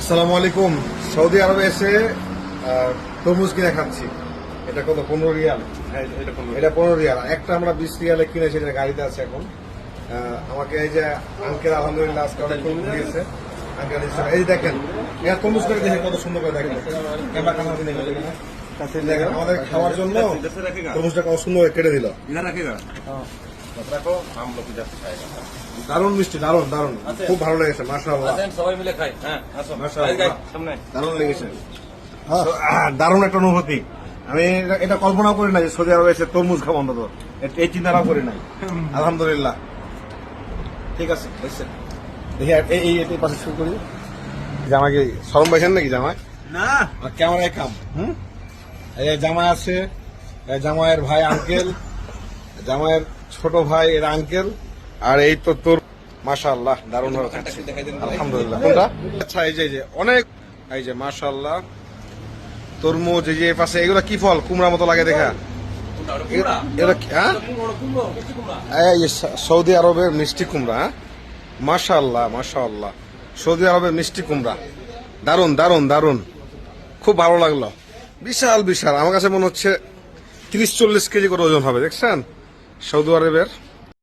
আসসালামু আলাইকুম। সৌদি আরবে এসে তরমুজ কিনে খাচ্ছি। এটা কত? 15 রিয়াল। এটা 15 রিয়াল। একটা আমরা 20 রিয়ালে কিনেছি, এটা গাড়িতে আছে এখন। আমাকে এই যে আঙ্কেল আলহামদুলিল্লাহ আজকে অনেক তরমুজ দিয়েছে। আঙ্কেল এই দেখেন, এটা তরমুজ করে দেখে কত সুন্দর করে দেখেন। ক্যামেরা কাছে নিয়ে গেল দেখেন, আমাদের খাওয়ার জন্য তরমুজটা কত সুন্দর করে কেটে দিল। দারুণ মিষ্টি, দারুণ দারুণ, খুব ভালো লেগেছে। মাশাআল্লাহ, সবাই মিলে খাই। হ্যাঁ, দারুণ লেগেছে। দারুণ একটা অনুভূতি। আমি এটা কল্পনাও করি না যে সৌদি আরবে এসে তরমুজ খাবো, অন্তত এই চিন্তাটাও করি নাই। আলহামদুলিল্লাহ। ঠিক আছে, দেখি এই পাশে শুরু করি। জামাই কি শরম পাইছেন নাকি? জামাই না, ক্যামেরায় কাম। এই জামাই আছে, জামাইয়ের ভাই আঙ্কেল, জামাইয়ের ছোট ভাই এর আঙ্কেল, আর এই তো তোর। মাশাআল্লাহ, দারুণ ভাবে খাচ্ছি। আলহামদুলিল্লাহ। কোনটা? আচ্ছা, এই যে অনেক, এই যে মাশাআল্লাহ তরমুজ। এই যে পাশে এগুলো কি ফল? কুমড়া মতো লাগে দেখা। এটা হ্যাঁ, এই সৌদি আরবের মিষ্টি কুমড়া। মাশাআল্লাহ মাশাআল্লাহ, সৌদি আরবের মিষ্টি কুমড়া। দারুণ দারুণ দারুণ, খুব ভালো লাগলো। বিশাল বিশাল, আমার কাছে মনে হচ্ছে 30-40 কেজি করে ওজন হবে। দেখছেন সৌদি আরবের